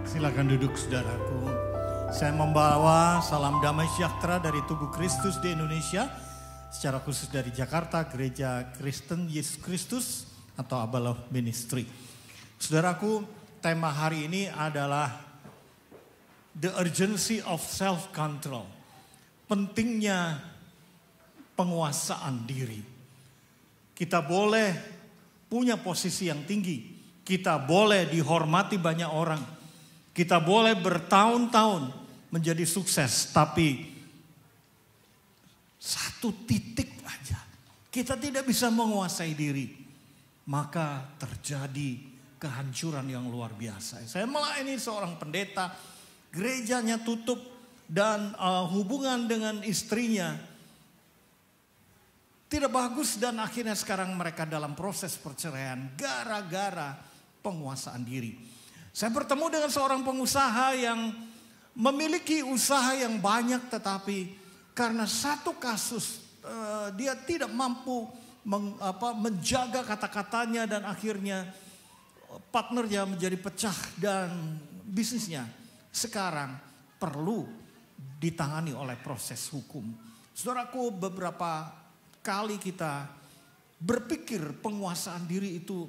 Silakan duduk saudaraku. Saya membawa salam damai sejahtera dari tubuh Kristus di Indonesia, secara khusus dari Jakarta, Gereja Kristen Yesus Kristus atau Abaloh Ministry. Saudaraku, tema hari ini adalah The Urgency of Self-Control. Pentingnya penguasaan diri. Kita boleh punya posisi yang tinggi. Kita boleh dihormati banyak orang. Kita boleh bertahun-tahun menjadi sukses, tapi satu titik aja kita tidak bisa menguasai diri, maka terjadi kehancuran yang luar biasa. Saya melayani seorang pendeta, gerejanya tutup dan hubungan dengan istrinya tidak bagus dan akhirnya sekarang mereka dalam proses perceraian gara-gara penguasaan diri. Saya bertemu dengan seorang pengusaha yang memiliki usaha yang banyak, tetapi karena satu kasus dia tidak mampu menjaga kata-katanya dan akhirnya partnernya menjadi pecah dan bisnisnya sekarang perlu ditangani oleh proses hukum. Saudaraku, beberapa kali kita berpikir penguasaan diri itu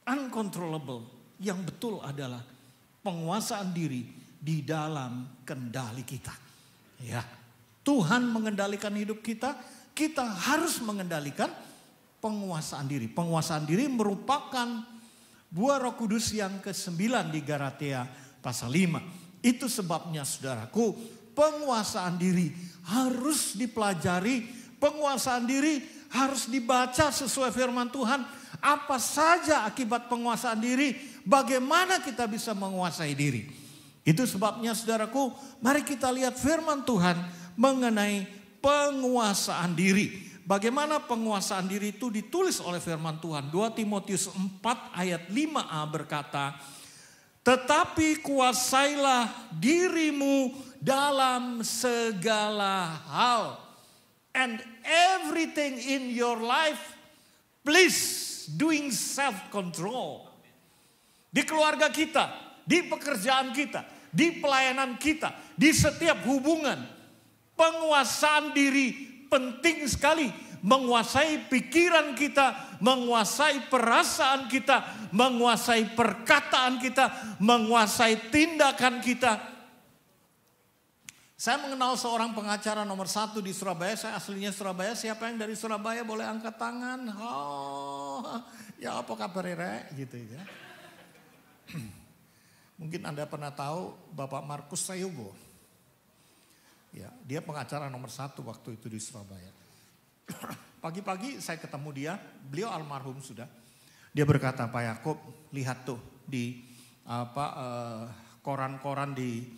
uncontrollable. Yang betul adalah penguasaan diri di dalam kendali kita. Ya, Tuhan mengendalikan hidup kita, kita harus mengendalikan penguasaan diri. Penguasaan diri merupakan buah Roh Kudus yang ke-9 di Galatia pasal 5. Itu sebabnya saudaraku, penguasaan diri harus dipelajari, penguasaan diri harus dibaca sesuai firman Tuhan. Apa saja akibat penguasaan diri, bagaimana kita bisa menguasai diri. Itu sebabnya saudaraku, mari kita lihat firman Tuhan mengenai penguasaan diri. Bagaimana penguasaan diri itu ditulis oleh firman Tuhan. 2 Timotius 4 ayat 5a berkata, tetapi kuasailah dirimu dalam segala hal. And everything in your life, please doing self-control. Di keluarga kita, di pekerjaan kita, di pelayanan kita, di setiap hubungan. Penguasaan diri penting sekali. Menguasai pikiran kita, menguasai perasaan kita, menguasai perkataan kita, menguasai tindakan kita. Saya mengenal seorang pengacara nomor 1 di Surabaya. Saya aslinya Surabaya. Siapa yang dari Surabaya boleh angkat tangan? Oh, ya apa kabar Rek? Gitu ya. Mungkin Anda pernah tahu Bapak Markus Sayugo. Ya, dia pengacara nomor 1 waktu itu di Surabaya. Pagi-pagi saya ketemu dia, beliau almarhum sudah. Dia berkata, Pak Yakub, lihat tuh di koran-koran di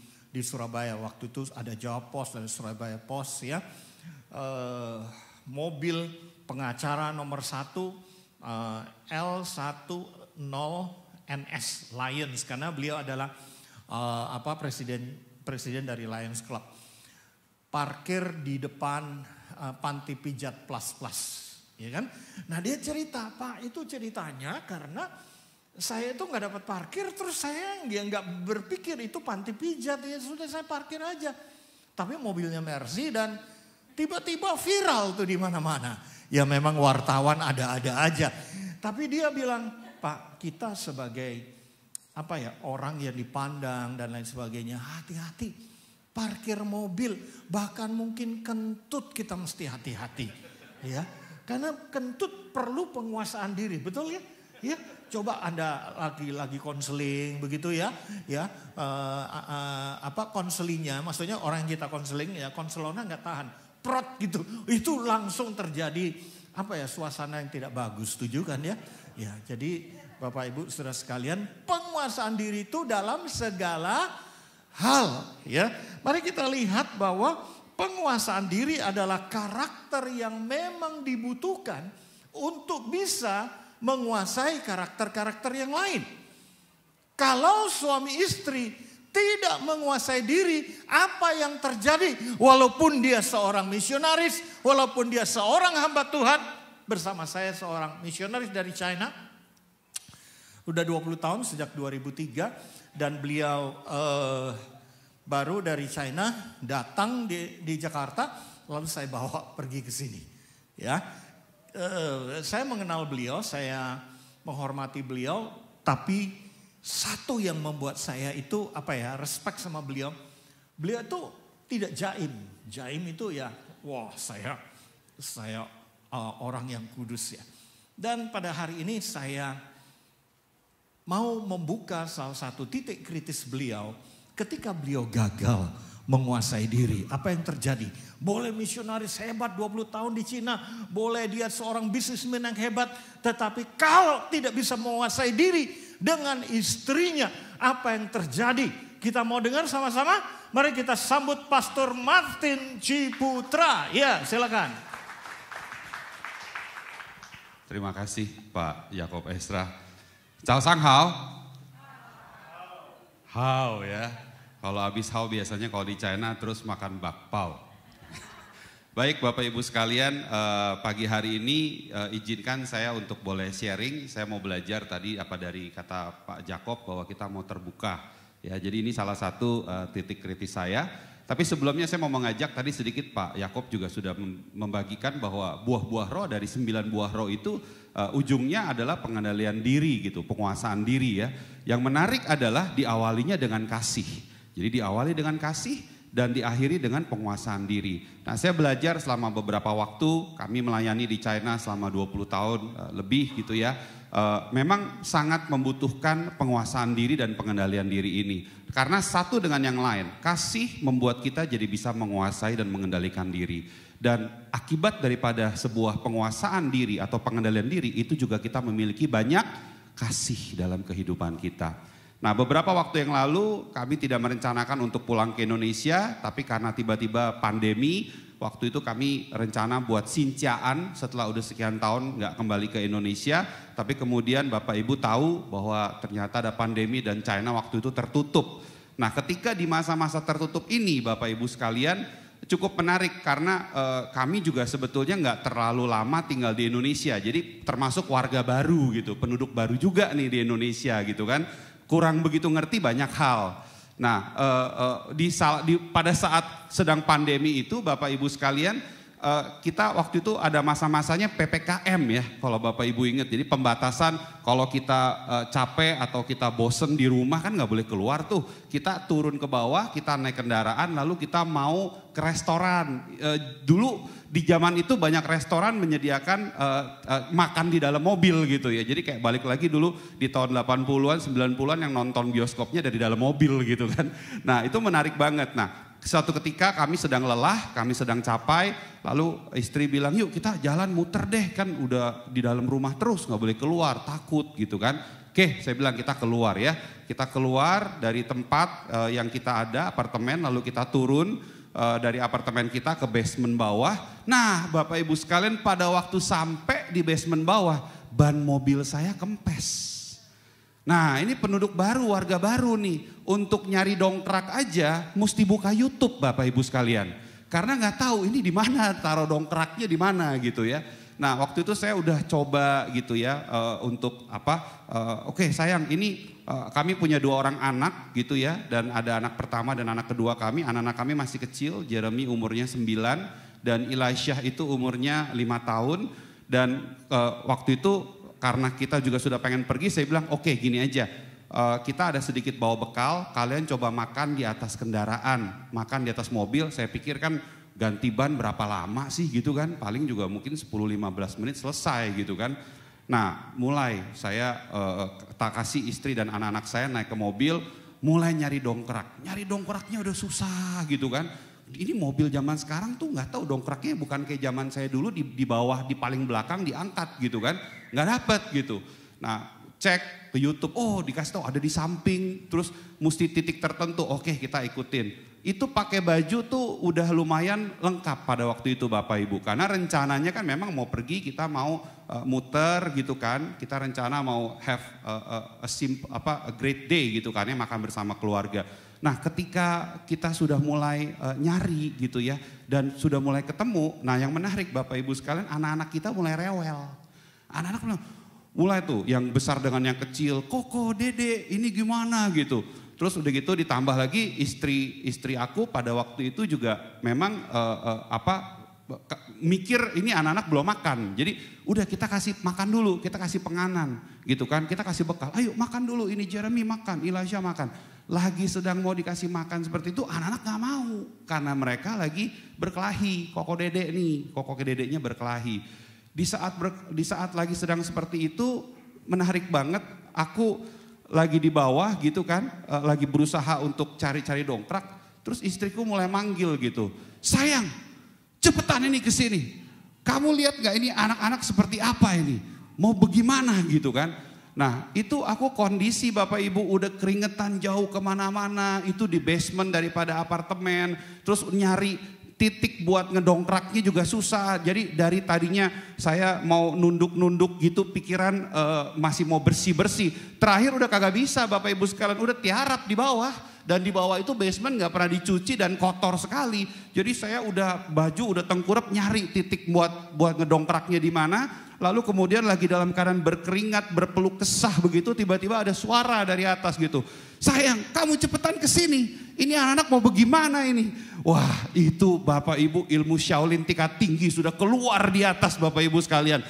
Surabaya. Waktu itu ada Jawa Pos dan Surabaya Pos ya. Mobil pengacara nomor 1 L10NS Lions, karena beliau adalah presiden dari Lions Club. Parkir di depan panti pijat plus, ya kan? Nah dia cerita, Pak, itu ceritanya karena saya itu nggak dapat parkir, terus saya nggak berpikir itu panti pijat, ya sudah saya parkir aja. Tapi mobilnya Mercy dan tiba-tiba viral tuh di mana-mana. Ya memang wartawan ada-ada aja. Tapi dia bilang, Pak, kita sebagai orang yang dipandang dan lain sebagainya, hati-hati. Parkir mobil, bahkan mungkin kentut kita mesti hati-hati. Ya, karena kentut perlu penguasaan diri, betul ya? Ya, coba Anda lagi konseling begitu ya, konselingnya, maksudnya orang yang kita konseling ya, konselornya nggak tahan, prot gitu, itu langsung terjadi suasana yang tidak bagus, setuju kan ya? Ya, jadi Bapak Ibu Saudara sekalian, penguasaan diri itu dalam segala hal, ya. Mari kita lihat bahwa penguasaan diri adalah karakter yang memang dibutuhkan untuk bisa menguasai karakter-karakter yang lain. Kalau suami istri tidak menguasai diri, apa yang terjadi? Walaupun dia seorang misionaris, walaupun dia seorang hamba Tuhan, bersama saya seorang misionaris dari China, Udah 20 tahun sejak 2003 dan beliau baru dari China datang di Jakarta, lalu saya bawa pergi ke sini. Ya, saya mengenal beliau, saya menghormati beliau, tapi satu yang membuat saya itu respect sama beliau. Beliau itu tidak jaim. Jaim itu ya, wah saya orang yang kudus ya. Dan pada hari ini saya mau membuka salah satu titik kritis beliau ketika beliau gagal menguasai diri. Apa yang terjadi? Boleh misionaris hebat 20 tahun di Cina, boleh dia seorang bisnismen yang hebat, tetapi kalau tidak bisa menguasai diri dengan istrinya, apa yang terjadi? Kita mau dengar sama-sama? Mari kita sambut Pastor Martin Ciputra. Ya, silakan. Terima kasih Pak Yakob Esra. Ciao Sang Hao. Hao ya. Kalau habis hao biasanya kalau di China terus makan bakpao. Baik Bapak Ibu sekalian, pagi hari ini izinkan saya untuk boleh sharing. Saya mau belajar tadi dari kata Pak Jakob bahwa kita mau terbuka. Ya, jadi ini salah satu titik kritis saya. Tapi sebelumnya saya mau mengajak tadi sedikit Pak Yakob juga sudah membagikan bahwa buah-buah roh dari 9 buah roh itu ujungnya adalah pengendalian diri gitu, penguasaan diri ya. Yang menarik adalah diawalinya dengan kasih. Jadi diawali dengan kasih dan diakhiri dengan penguasaan diri. Nah, saya belajar selama beberapa waktu, kami melayani di China selama 20 tahun lebih gitu ya. Memang sangat membutuhkan penguasaan diri dan pengendalian diri ini. Karena satu dengan yang lain, kasih membuat kita jadi bisa menguasai dan mengendalikan diri. Dan akibat daripada sebuah penguasaan diri atau pengendalian diri itu juga kita memiliki banyak kasih dalam kehidupan kita. Nah, beberapa waktu yang lalu kami tidak merencanakan untuk pulang ke Indonesia, tapi karena tiba-tiba pandemi, waktu itu kami rencana buat sinciaan setelah udah sekian tahun nggak kembali ke Indonesia, tapi kemudian Bapak Ibu tahu bahwa ternyata ada pandemi dan China waktu itu tertutup. Nah, ketika di masa-masa tertutup ini Bapak Ibu sekalian cukup menarik karena kami juga sebetulnya nggak terlalu lama tinggal di Indonesia, jadi termasuk warga baru gitu, penduduk baru juga nih di Indonesia gitu kan. Kurang begitu ngerti banyak hal. Nah, pada saat sedang pandemi itu Bapak Ibu sekalian, kita waktu itu ada masa-masanya PPKM ya, kalau Bapak Ibu ingat. Jadi pembatasan kalau kita capek atau kita bosen di rumah kan nggak boleh keluar tuh. Kita turun ke bawah, kita naik kendaraan, lalu kita mau ke restoran. Dulu di zaman itu banyak restoran menyediakan makan di dalam mobil gitu ya. Jadi kayak balik lagi dulu di tahun 80-an, 90-an yang nonton bioskopnya dari dalam mobil gitu kan. Nah, itu menarik banget. Nah, suatu ketika kami sedang lelah, kami sedang capai, lalu istri bilang, yuk kita jalan muter deh, kan udah di dalam rumah terus gak boleh keluar, takut gitu kan. Oke, saya bilang kita keluar ya. Kita keluar dari tempat yang kita ada, apartemen, lalu kita turun dari apartemen kita ke basement bawah. Nah, Bapak Ibu sekalian, pada waktu sampai di basement bawah, ban mobil saya kempes. Nah, ini penduduk baru, warga baru nih. Untuk nyari dongkrak aja mesti buka YouTube Bapak Ibu sekalian. Karena nggak tahu ini di mana, taruh dongkraknya di mana gitu ya. Nah, waktu itu saya udah coba gitu ya untuk oke, sayang, ini kami punya 2 orang anak gitu ya, dan ada anak pertama dan anak kedua kami. Anak-anak kami masih kecil, Jeremy umurnya 9 dan Elisha itu umurnya 5 tahun. Dan waktu itu karena kita juga sudah pengen pergi, saya bilang oke, gini aja, kita ada sedikit bawa bekal, kalian coba makan di atas kendaraan, makan di atas mobil. Saya pikir kan ganti ban berapa lama sih gitu kan, paling juga mungkin 10-15 menit selesai gitu kan. Nah, mulai saya tak kasih istri dan anak-anak saya naik ke mobil, mulai nyari dongkrak. Nyari dongkraknya udah susah gitu kan. Ini mobil zaman sekarang tuh nggak tahu dongkraknya bukan kayak zaman saya dulu di bawah, di paling belakang diangkat gitu kan. Nggak dapet gitu. Nah, cek ke YouTube, oh dikasih tahu ada di samping, terus mesti titik tertentu, oke kita ikutin. Itu pakai baju tuh udah lumayan lengkap pada waktu itu Bapak Ibu. Karena rencananya kan memang mau pergi, kita mau muter gitu kan. Kita rencana mau have a great day gitu kan ya, makan bersama keluarga. Nah, ketika kita sudah mulai nyari gitu ya, dan sudah mulai ketemu, nah yang menarik Bapak Ibu sekalian, anak-anak kita mulai rewel. Anak-anak bilang, Mulai tuh yang besar dengan yang kecil, Koko, Dede, ini gimana gitu. Terus udah gitu ditambah lagi istri aku pada waktu itu juga memang mikir ini anak-anak belum makan. Jadi udah kita kasih makan dulu, kita kasih penganan gitu kan. Kita kasih bekal, ayo makan dulu, ini Jeremy makan, Elijah makan. Lagi sedang mau dikasih makan seperti itu, anak-anak gak mau. Karena mereka lagi berkelahi, Koko Dede nih, Koko Dedeknya berkelahi. Di saat lagi sedang seperti itu menarik banget, aku lagi di bawah gitu kan, lagi berusaha untuk cari-cari dongkrak, terus istriku mulai manggil gitu, sayang cepetan ini kesini, kamu lihat gak ini anak-anak seperti apa ini, mau bagaimana gitu kan. Nah itu aku kondisi Bapak Ibu udah keringetan jauh kemana-mana, itu di basement daripada apartemen, terus nyari titik buat ngedongkraknya juga susah. Jadi dari tadinya saya mau nunduk-nunduk gitu, pikiran masih mau bersih-bersih. Terakhir udah kagak bisa Bapak Ibu sekalian, udah tiarap di bawah. Dan di bawah itu basement gak pernah dicuci dan kotor sekali. Jadi saya udah baju udah tengkurap nyari titik buat ngedongkraknya di mana. Lalu kemudian lagi dalam keadaan berkeringat, berpeluk kesah begitu, tiba-tiba ada suara dari atas gitu. Sayang, kamu cepetan kesini. Ini anak-anak mau bagaimana ini? Wah, itu Bapak Ibu ilmu Shaolin tingkat tinggi sudah keluar di atas Bapak Ibu sekalian.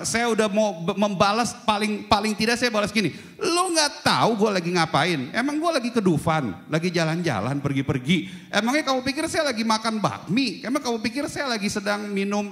Saya udah mau membalas, paling tidak saya balas gini. Lo nggak tahu gue lagi ngapain? Emang gue lagi ke Dufan, lagi jalan-jalan, pergi-pergi. Emangnya kamu pikir saya lagi makan bakmi? Emang kamu pikir saya lagi sedang minum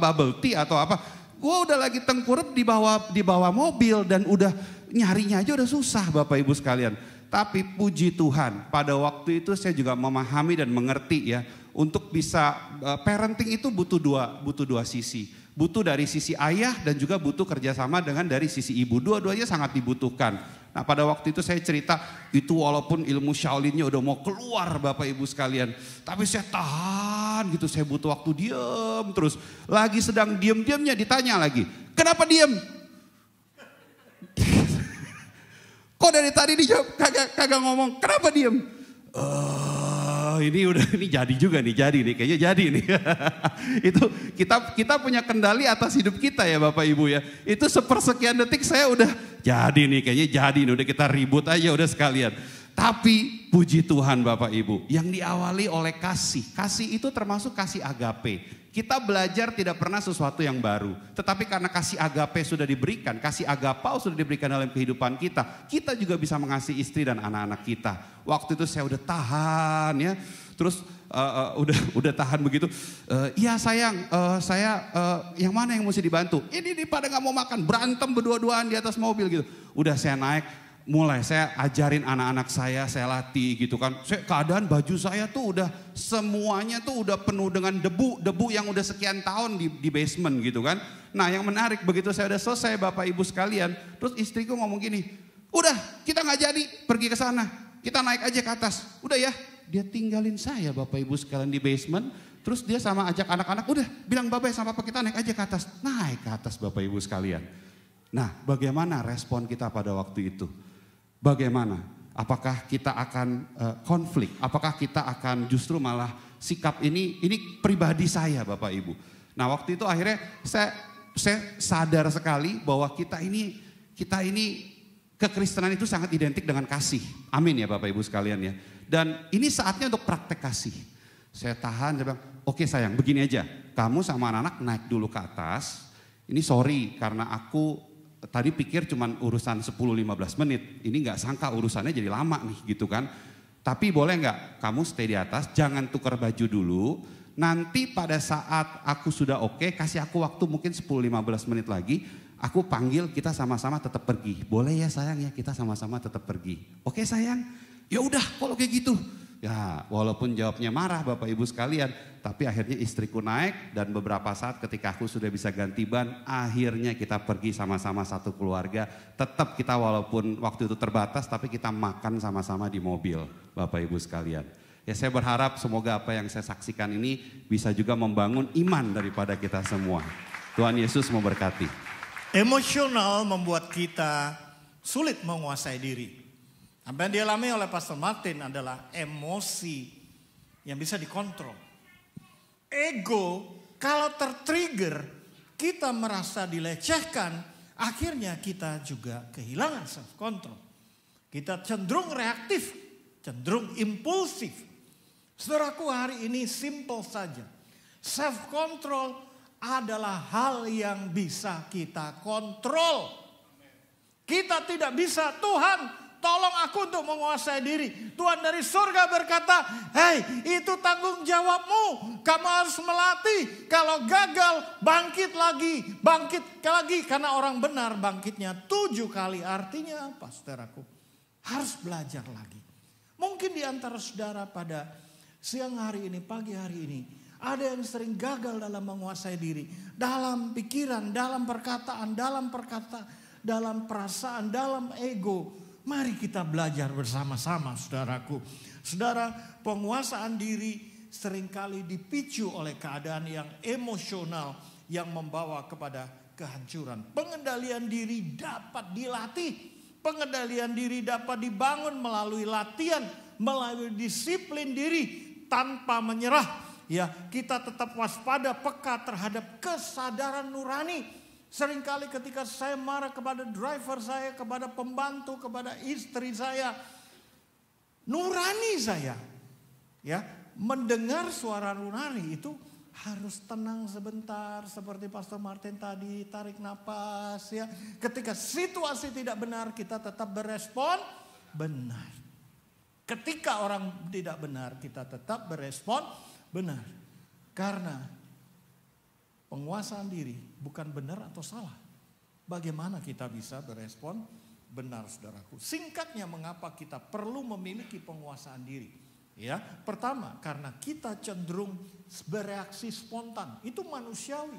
bubble tea atau apa? Gue udah lagi tengkurap di bawah mobil dan udah nyarinya aja udah susah Bapak Ibu sekalian. Tapi puji Tuhan pada waktu itu saya juga memahami dan mengerti ya. Untuk bisa parenting itu butuh dua sisi. Butuh dari sisi ayah dan juga butuh kerjasama dengan dari sisi ibu. Dua-duanya sangat dibutuhkan. Nah pada waktu itu saya cerita itu walaupun ilmu Shaolinnya udah mau keluar Bapak Ibu sekalian. Tapi saya tahan gitu, saya butuh waktu diem terus. Lagi sedang diem-diemnya ditanya lagi, kenapa diem? Kok dari tadi dijawab kagak ngomong, kenapa diem? Ini jadi juga nih, kayaknya jadi nih. Itu kita punya kendali atas hidup kita ya Bapak Ibu ya. Itu sepersekian detik saya udah jadi nih, kayaknya jadi nih, udah kita ribut aja udah sekalian. Tapi puji Tuhan Bapak Ibu, yang diawali oleh kasih. Kasih itu termasuk kasih agape. Kita belajar tidak pernah sesuatu yang baru. Tetapi karena kasih agape sudah diberikan, kasih agapau sudah diberikan dalam kehidupan kita. Kita juga bisa mengasihi istri dan anak-anak kita. Waktu itu saya udah tahan ya. Terus udah tahan begitu. Iya sayang, saya yang mana yang mesti dibantu? Ini pada gak mau makan, berantem berdua-duaan di atas mobil gitu. Udah saya naik. Mulai saya ajarin anak-anak saya latih gitu kan. Keadaan baju saya tuh udah semuanya tuh udah penuh dengan debu yang udah sekian tahun di basement gitu kan. Nah yang menarik begitu saya udah selesai Bapak Ibu sekalian. Terus istriku ngomong gini, udah kita gak jadi pergi ke sana. Kita naik aja ke atas. Udah ya, dia tinggalin saya Bapak Ibu sekalian di basement. Terus dia sama ajak anak-anak, udah bilang Bapak sama Papa kita naik aja ke atas. Naik ke atas Bapak Ibu sekalian. Nah bagaimana respon kita pada waktu itu? Bagaimana? Apakah kita akan konflik? Apakah kita akan justru malah sikap ini pribadi saya Bapak Ibu. Nah waktu itu akhirnya saya sadar sekali bahwa kita ini kekristenan itu sangat identik dengan kasih. Amin ya Bapak Ibu sekalian ya. Dan ini saatnya untuk praktek kasih. Saya tahan, saya bilang oke sayang begini aja. Kamu sama anak-anak naik dulu ke atas. Ini sorry karena aku tadi pikir cuman urusan 10-15 menit. Ini gak sangka urusannya jadi lama nih gitu kan. Tapi boleh gak kamu stay di atas, jangan tukar baju dulu. Nanti pada saat aku sudah oke, kasih aku waktu mungkin 10-15 menit lagi. Aku panggil kita sama-sama tetap pergi. Boleh ya sayang ya kita sama-sama tetap pergi. Oke sayang, ya udah kalau kayak gitu. Ya walaupun jawabnya marah Bapak Ibu sekalian. Tapi akhirnya istriku naik dan beberapa saat ketika aku sudah bisa ganti ban. Akhirnya kita pergi sama-sama satu keluarga. Tetap kita walaupun waktu itu terbatas tapi kita makan sama-sama di mobil Bapak Ibu sekalian. Ya saya berharap semoga apa yang saya saksikan ini bisa juga membangun iman daripada kita semua. Tuhan Yesus memberkati. Emosional membuat kita sulit menguasai diri. Apa yang dialami oleh Pastor Martin adalah emosi yang bisa dikontrol. Ego kalau tertrigger kita merasa dilecehkan akhirnya kita juga kehilangan self control. Kita cenderung reaktif, cenderung impulsif. Saudaraku, hari ini simple saja. Self control adalah hal yang bisa kita kontrol. Kita tidak bisa, Tuhan tolong aku untuk menguasai diri. Tuhan dari surga berkata, hei, itu tanggung jawabmu. Kamu harus melatih. Kalau gagal, bangkit lagi. Karena orang benar bangkitnya 7 kali. Artinya apa, saudaraku? Harus belajar lagi. Mungkin di antara saudara pada siang hari ini, pagi hari ini, ada yang sering gagal dalam menguasai diri. Dalam pikiran, dalam perkataan, dalam perasaan, dalam ego. Mari kita belajar bersama-sama, saudaraku. Saudara, penguasaan diri seringkali dipicu oleh keadaan yang emosional yang membawa kepada kehancuran. Pengendalian diri dapat dilatih. Pengendalian diri dapat dibangun melalui latihan, melalui disiplin diri tanpa menyerah. Ya, kita tetap waspada, peka terhadap kesadaran nurani. Seringkali ketika saya marah kepada driver saya, kepada pembantu, kepada istri saya, nurani saya, ya, mendengar suara nurani itu harus tenang sebentar, seperti Pastor Martin tadi, tarik napas, ya. Ketika situasi tidak benar, kita tetap berespon benar. Ketika orang tidak benar, kita tetap berespon benar. Karena penguasaan diri bukan benar atau salah. Bagaimana kita bisa berespon benar, saudaraku? Singkatnya, mengapa kita perlu memiliki penguasaan diri? Ya, pertama, karena kita cenderung bereaksi spontan. Itu manusiawi.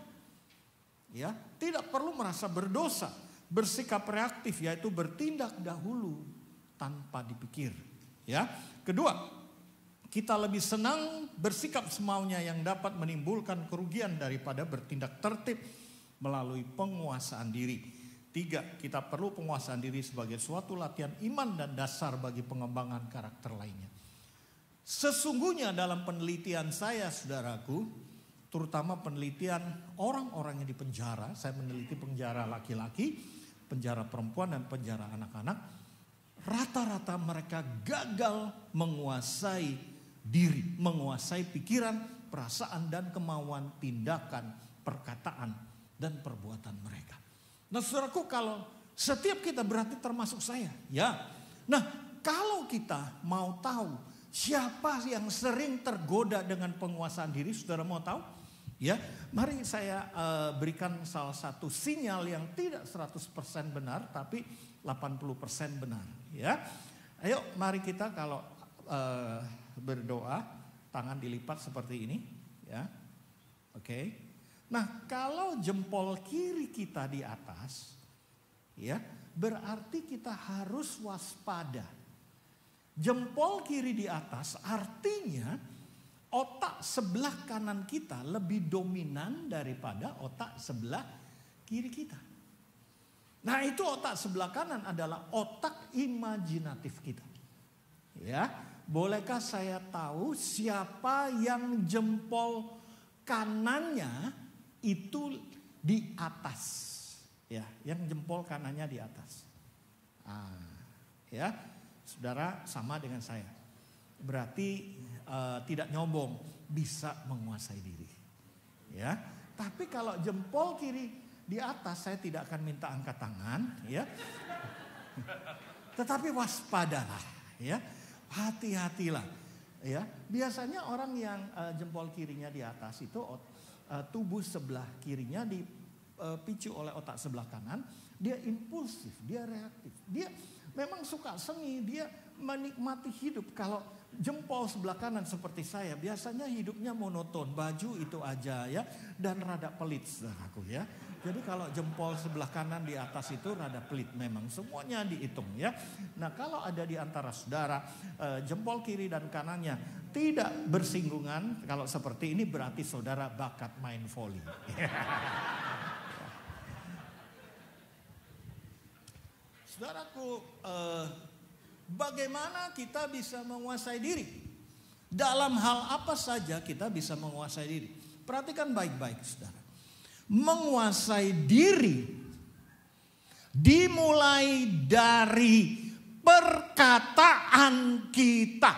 Ya, tidak perlu merasa berdosa, bersikap reaktif, yaitu bertindak dahulu tanpa dipikir. Ya, kedua, kita lebih senang bersikap semaunya yang dapat menimbulkan kerugian daripada bertindak tertib melalui penguasaan diri. 3, kita perlu penguasaan diri sebagai suatu latihan iman dan dasar bagi pengembangan karakter lainnya. Sesungguhnya dalam penelitian saya, saudaraku, terutama penelitian orang-orang yang di penjara, saya meneliti penjara laki-laki, penjara perempuan dan penjara anak-anak, rata-rata mereka gagal menguasai diri, menguasai pikiran, perasaan dan kemauan, tindakan, perkataan dan perbuatan mereka. Nah, saudaraku, kalau setiap kita berarti termasuk saya, ya. Nah, kalau kita mau tahu siapa yang sering tergoda dengan penguasaan diri, saudara mau tahu? Ya, mari saya berikan salah satu sinyal yang tidak 100% benar, tapi 80% benar. Ya, ayo mari kita kalau berdoa, tangan dilipat seperti ini. Ya, oke. Nah, kalau jempol kiri kita di atas, ya, berarti kita harus waspada. Jempol kiri di atas artinya otak sebelah kanan kita lebih dominan daripada otak sebelah kiri kita. Nah, itu otak sebelah kanan adalah otak imajinatif kita. Ya, bolehkah saya tahu siapa yang jempol kanannya itu di atas? Ya, yang jempol kanannya di atas. Ya. Saudara sama dengan saya. Berarti tidak nyombong, bisa menguasai diri. Ya. Tapi kalau jempol kiri di atas, saya tidak akan minta angkat tangan, ya. Tetapi waspadalah, ya. Hati-hatilah, ya. Biasanya orang yang jempol kirinya di atas itu tubuh sebelah kirinya dipicu oleh otak sebelah kanan, dia impulsif, dia reaktif, dia memang suka seni, dia menikmati hidup. Kalau jempol sebelah kanan seperti saya, biasanya hidupnya monoton, baju itu aja, ya, dan rada pelit, saudaraku, ya. Jadi kalau jempol sebelah kanan di atas itu rada pelit, memang semuanya dihitung, ya. Nah, kalau ada di antara saudara jempol kiri dan kanannya tidak bersinggungan, kalau seperti ini berarti saudara bakat main voli. Saudaraku, bagaimana kita bisa menguasai diri? Dalam hal apa saja kita bisa menguasai diri? Perhatikan baik-baik, saudara. Menguasai diri dimulai dari perkataan kita.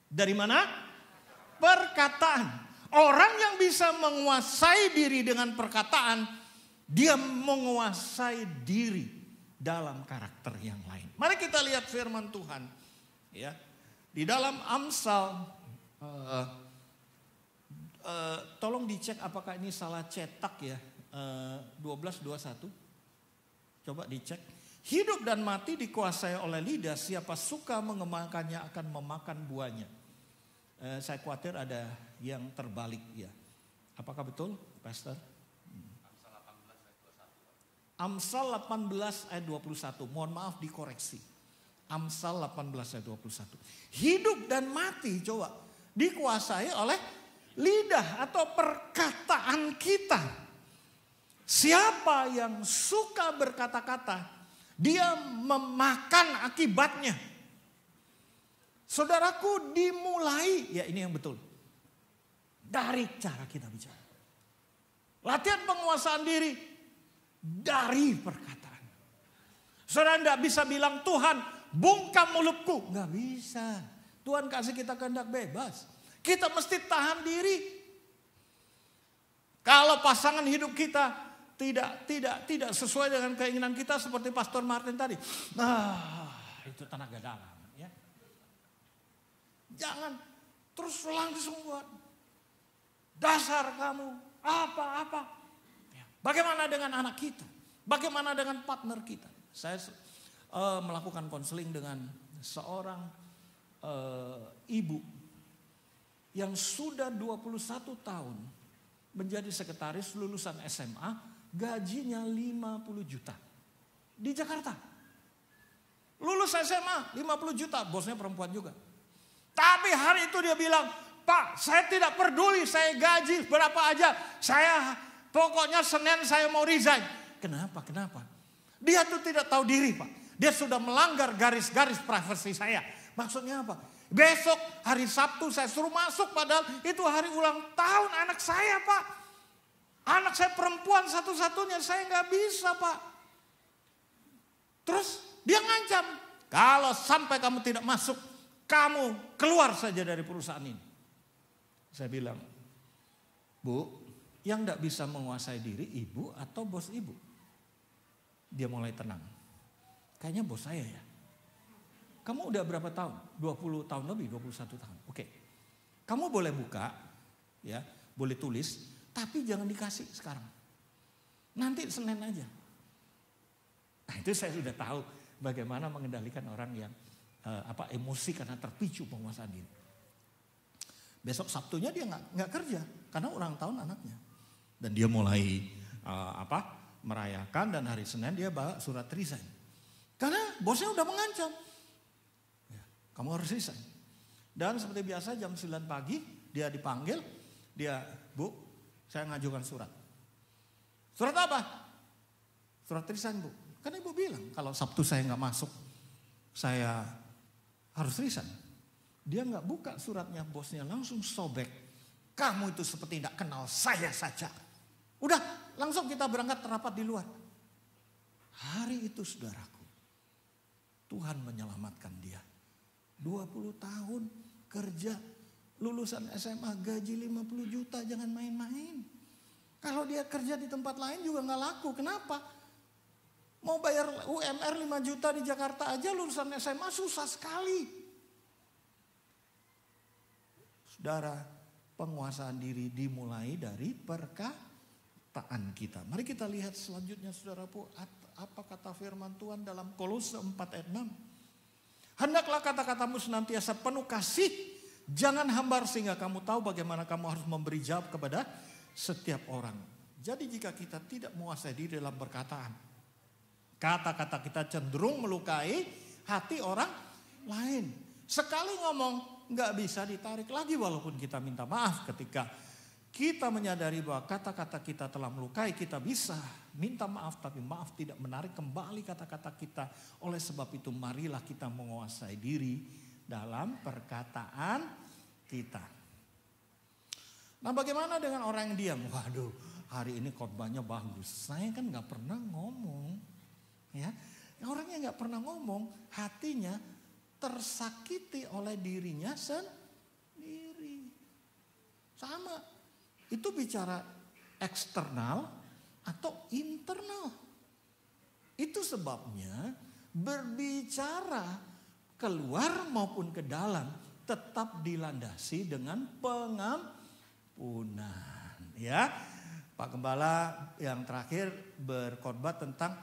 Dari mana? Perkataan. Orang yang bisa menguasai diri dengan perkataan, dia menguasai diri dalam karakter yang lain. Mari kita lihat firman Tuhan. Ya, di dalam Amsal, tolong dicek apakah ini salah cetak ya, 12:21. Coba dicek. Hidup dan mati dikuasai oleh lidah, siapa suka mengemakannya akan memakan buahnya. Saya khawatir ada yang terbalik ya. Apakah betul, Pastor? Amsal 18 ayat 21. Mohon maaf dikoreksi. Amsal 18 ayat 21. Hidup dan mati coba dikuasai oleh lidah atau perkataan kita. Siapa yang suka berkata-kata, dia memakan akibatnya. Saudaraku, dimulai, ya ini yang betul, dari cara kita bicara. Latihan penguasaan diri dari perkataan. Saudara tidak bisa bilang, Tuhan bungkam mulutku. Nggak bisa. Tuhan kasih kita kehendak bebas. Kita mesti tahan diri. Kalau pasangan hidup kita tidak sesuai dengan keinginan kita seperti Pastor Martin tadi. Itu tenaga dalam ya. Jangan terus langsung buat dasar kamu apa-apa. Bagaimana dengan anak kita? Bagaimana dengan partner kita? Saya melakukan konseling dengan seorang ibu yang sudah 21 tahun menjadi sekretaris lulusan SMA. Gajinya 50 juta di Jakarta. Lulus SMA 50 juta, bosnya perempuan juga. Tapi hari itu dia bilang, Pak, saya tidak peduli, saya gaji berapa aja. Saya pokoknya Senin saya mau resign. Kenapa? Dia tuh tidak tahu diri, Pak. Dia sudah melanggar garis-garis privasi saya. Maksudnya apa? Besok hari Sabtu saya suruh masuk, padahal itu hari ulang tahun anak saya, Pak. Anak saya perempuan satu-satunya, saya nggak bisa, Pak. Terus dia ngancam, kalau sampai kamu tidak masuk, kamu keluar saja dari perusahaan ini. Saya bilang, Bu, yang nggak bisa menguasai diri ibu atau bos ibu? Dia mulai tenang. Kayaknya bos saya ya. Kamu udah berapa tahun? 20 tahun lebih, 21 tahun. Oke. Kamu boleh buka, ya, boleh tulis. Tapi jangan dikasih sekarang. Nanti Senin aja. Nah, itu saya sudah tahu bagaimana mengendalikan orang yang emosi karena terpicu penguasaan diri. Besok Sabtunya dia nggak kerja karena ulang tahun anaknya. Dan dia mulai merayakan, dan hari Senin dia bawa surat resign. Karena bosnya udah mengancam. Ya, kamu harus resign. Dan seperti biasa jam 9 pagi dia dipanggil, dia, Bu, saya ngajukan surat. Surat apa? Surat resign, Bu. Kan Ibu bilang kalau Sabtu saya nggak masuk, saya harus resign. Dia nggak buka suratnya, bosnya langsung sobek. Kamu itu seperti tidak kenal saya saja. Udah, langsung kita berangkat rapat di luar. Hari itu saudaraku, Tuhan menyelamatkan dia. 20 tahun kerja. Lulusan SMA gaji 50 juta, jangan main-main. Kalau dia kerja di tempat lain juga gak laku. Kenapa? Mau bayar UMR 5 juta di Jakarta aja lulusan SMA susah sekali. Saudara, penguasaan diri dimulai dari perkataan kita. Mari kita lihat selanjutnya saudaraku, apa kata firman Tuhan dalam Kolose 4 ayat 6. Hendaklah kata-katamu senantiasa penuh kasih. Jangan hambar sehingga kamu tahu bagaimana kamu harus memberi jawab kepada setiap orang. Jadi jika kita tidak menguasai diri dalam perkataan, kata-kata kita cenderung melukai hati orang lain. Sekali ngomong nggak bisa ditarik lagi walaupun kita minta maaf. Ketika kita menyadari bahwa kata-kata kita telah melukai, kita bisa minta maaf, tapi maaf tidak menarik kembali kata-kata kita. Oleh sebab itu marilah kita menguasai diri dalam perkataan kita. Nah, bagaimana dengan orang yang diam? Waduh, hari ini khotbahnya bagus. Saya kan gak pernah ngomong. Ya, orangnya nggak pernah ngomong, hatinya tersakiti oleh dirinya sendiri. Sama, itu bicara eksternal atau internal. Itu sebabnya berbicara keluar maupun ke dalam tetap dilandasi dengan pengampunan. Ya, Pak Gembala yang terakhir berkhotbah tentang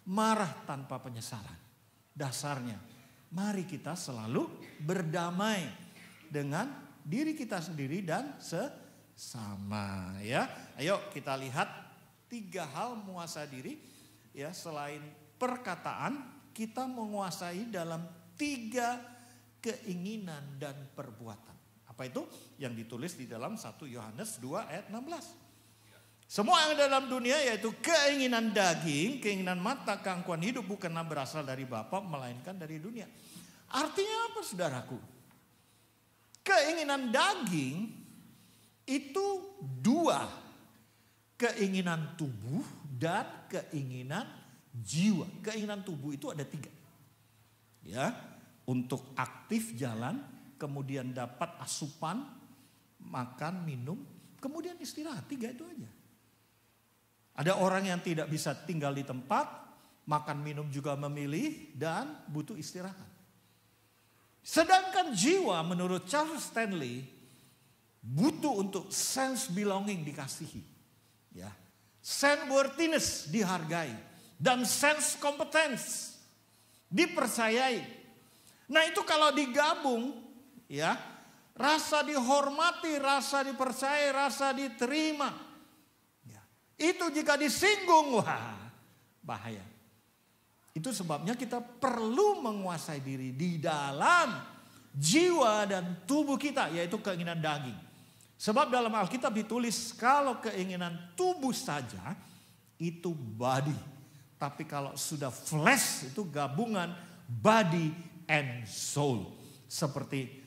marah tanpa penyesalan. Dasarnya, mari kita selalu berdamai dengan diri kita sendiri dan sesama. Ya, ayo kita lihat 3 hal menguasai diri. Ya, selain perkataan, kita menguasai dalam 3 keinginan dan perbuatan. Apa itu? Yang ditulis di dalam 1 Yohanes 2 ayat 16. Semua yang dalam dunia yaitu keinginan daging, keinginan mata, keangkuhan hidup bukanlah berasal dari Bapa melainkan dari dunia. Artinya apa saudaraku? Keinginan daging itu 2. Keinginan tubuh dan keinginan jiwa. Keinginan tubuh itu ada 3. Ya, untuk aktif jalan, kemudian dapat asupan, makan, minum, kemudian istirahat. 3 itu aja. Ada orang yang tidak bisa tinggal di tempat, makan minum juga memilih dan butuh istirahat. Sedangkan jiwa menurut Charles Stanley butuh untuk sense belonging dikasihi. Ya. Sense worthiness dihargai dan sense competence dipercayai. Nah, itu kalau digabung, ya, rasa dihormati, rasa dipercayai, rasa diterima. Ya. Itu jika disinggung, wah, bahaya. Itu sebabnya kita perlu menguasai diri di dalam jiwa dan tubuh kita, yaitu keinginan daging. Sebab dalam Alkitab ditulis kalau keinginan tubuh saja itu body. Tapi kalau sudah flesh itu gabungan body and soul. Seperti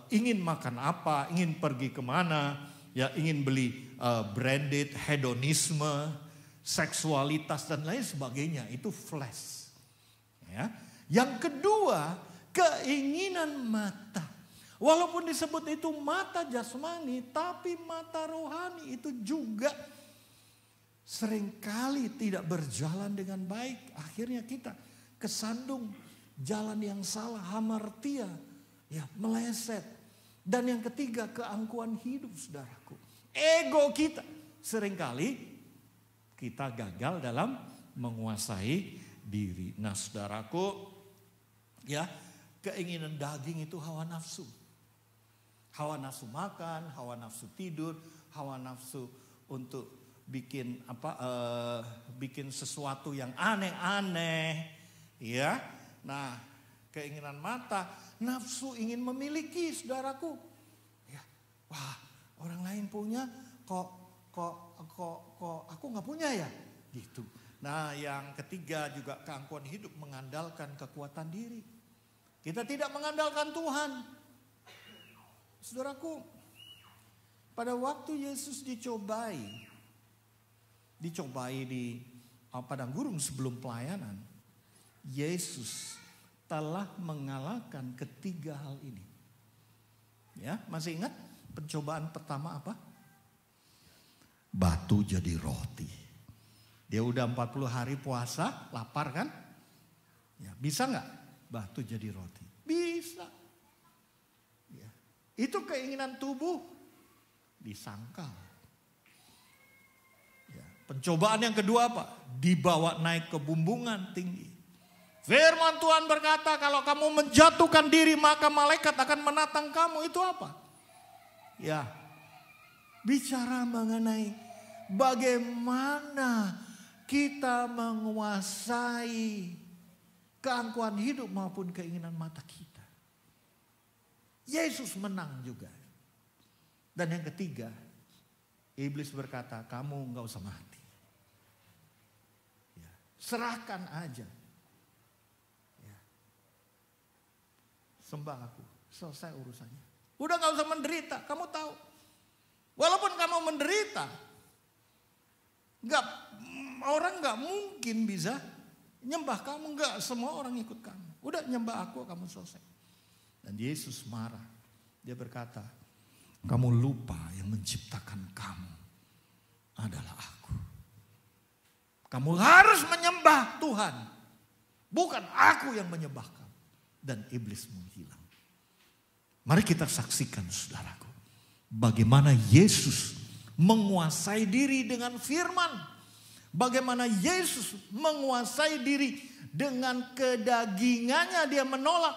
ingin makan apa, ingin pergi kemana, ya ingin beli branded, hedonisme, seksualitas dan lain sebagainya. Itu flesh. Ya. Yang kedua, keinginan mata. Walaupun disebut itu mata jasmani, tapi mata rohani itu juga seringkali tidak berjalan dengan baik. Akhirnya kita kesandung jalan yang salah, hamartia, ya, meleset. Dan yang ketiga, keangkuhan hidup, saudaraku. Ego kita. Seringkali kita gagal dalam menguasai diri. Nah, saudaraku, ya, keinginan daging itu hawa nafsu. Hawa nafsu makan, hawa nafsu tidur, hawa nafsu untuk bikin bikin sesuatu yang aneh-aneh, ya. Nah, keinginan mata, nafsu ingin memiliki, saudaraku. Ya, wah, orang lain punya, kok aku nggak punya ya, gitu. Nah, yang ketiga juga keangkuhan hidup mengandalkan kekuatan diri. Kita tidak mengandalkan Tuhan, saudaraku. Pada waktu Yesus dicobai di padang gurun sebelum pelayanan, Yesus telah mengalahkan ketiga hal ini. Ya, masih ingat pencobaan pertama apa? Batu jadi roti. Dia udah 40 hari puasa, lapar kan? Ya, bisa nggak batu jadi roti? Bisa. Ya. Itu keinginan tubuh disangkal. Pencobaan yang kedua apa? Dibawa naik ke bumbungan tinggi. Firman Tuhan berkata kalau kamu menjatuhkan diri maka malaikat akan menatang kamu. Itu apa? Ya, bicara mengenai bagaimana kita menguasai keangkuhan hidup maupun keinginan mata kita. Yesus menang juga. Dan yang ketiga, iblis berkata kamu gak usah mati. Serahkan aja. Ya. Sembah aku. Selesai urusannya. Udah gak usah menderita. Kamu tahu. Walaupun kamu menderita. Orang gak mungkin bisa Nyembah kamu, enggak semua orang ikut kamu. Udah nyembah aku, kamu selesai. Dan Yesus marah. Dia berkata, kamu lupa yang menciptakan kamu adalah aku. Kamu harus menyembah Tuhan. Bukan aku yang menyembah kamu. Dan iblis menghilang. Mari kita saksikan saudaraku. Bagaimana Yesus menguasai diri dengan firman. Bagaimana Yesus menguasai diri dengan kedagingannya. Dia menolak.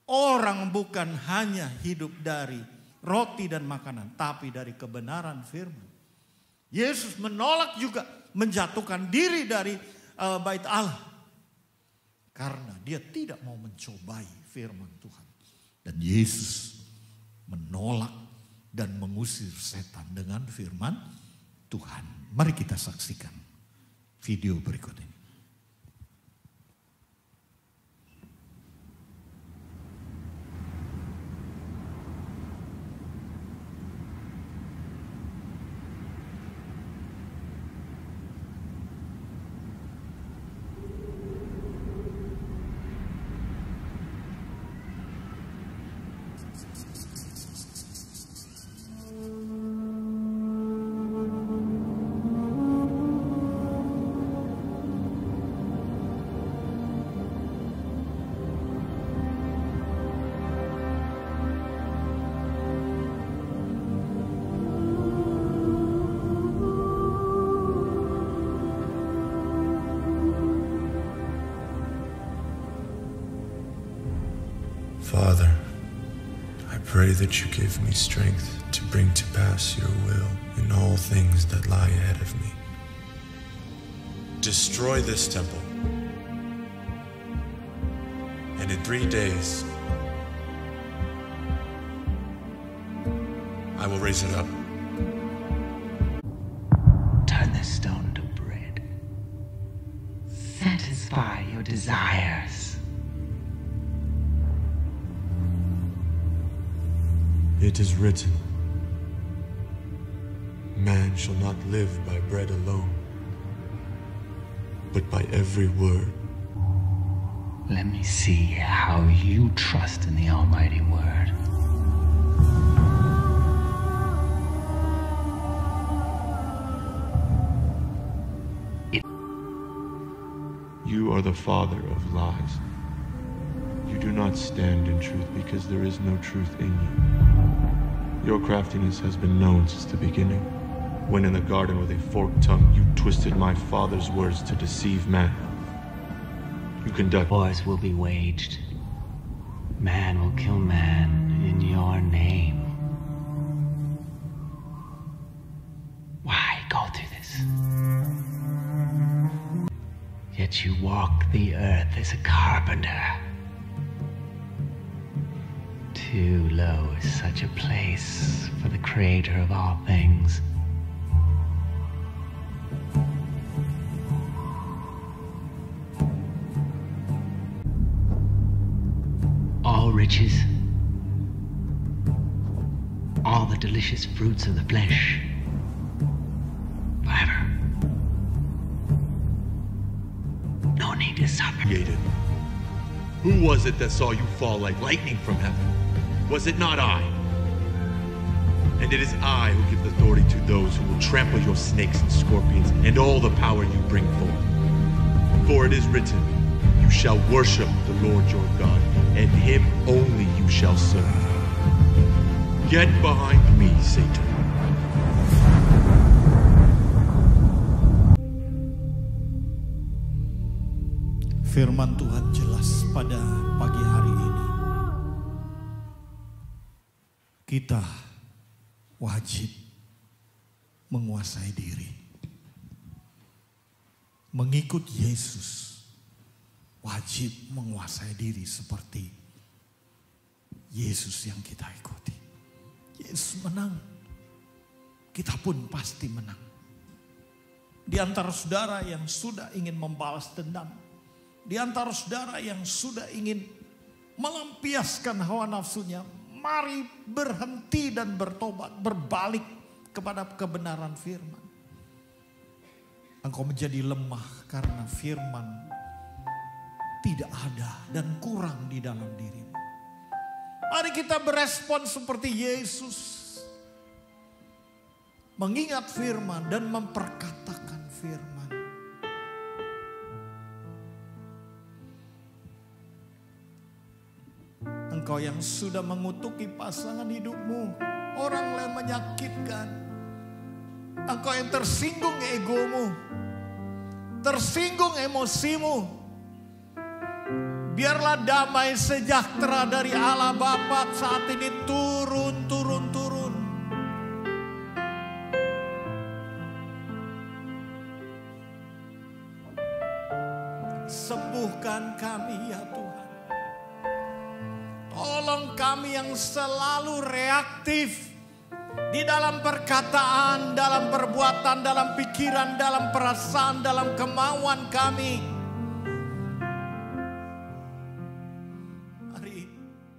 Orang bukan hanya hidup dari roti dan makanan. Tapi dari kebenaran firman. Yesus menolak juga menjatuhkan diri dari bait Allah. Karena dia tidak mau mencobai firman Tuhan. Dan Yesus menolak dan mengusir setan dengan firman Tuhan. Mari kita saksikan video berikut ini. Father, I pray that you give me strength to bring to pass your will in all things that lie ahead of me. Destroy this temple, and in 3 days I will raise it up. Turn this stone to bread. Satisfy your desires. It is written, man shall not live by bread alone, but by every word. Let me see how you trust in the Almighty Word. You are the father of lies. You do not stand in truth because there is no truth in you. Your craftiness has been known since the beginning, when in the garden with a forked tongue you twisted my father's words to deceive man. You conduct Wars will be waged. Man will kill man in your name. Why go through this? Yet you walk the earth as a carpenter. Too low is such a place for the Creator of all things. All riches, all the delicious fruits of the flesh, forever. No need to suffer. created. Who was it that saw you fall like lightning from heaven? Was it not I? And it is I who give authority to those who will trample your snakes and scorpions and all the power you bring forth. For it is written, you shall worship the Lord your God, and him only you shall serve. Get behind me, Satan. Firman Tuhan jelas pada pagi hari ini. Kita wajib menguasai diri. Mengikut Yesus wajib menguasai diri seperti Yesus yang kita ikuti. Yesus menang. Kita pun pasti menang. Di antara saudara yang sudah ingin membalas dendam. Di antara saudara yang sudah ingin melampiaskan hawa nafsunya. Mari berhenti dan bertobat, berbalik kepada kebenaran firman. Engkau menjadi lemah karena firman tidak ada dan kurang di dalam dirimu. Mari kita berespon seperti Yesus. Mengingat firman dan memperkatakan firman. Engkau yang sudah mengutuki pasangan hidupmu, orang yang menyakitkan. Engkau yang tersinggung egomu, tersinggung emosimu. Biarlah damai sejahtera dari Allah Bapa saat ini turun. Sembuhkan kami ya Tuhan. Tolong kami yang selalu reaktif di dalam perkataan, dalam perbuatan, dalam pikiran, dalam perasaan, dalam kemauan kami.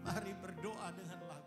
Mari berdoa dengan lagu.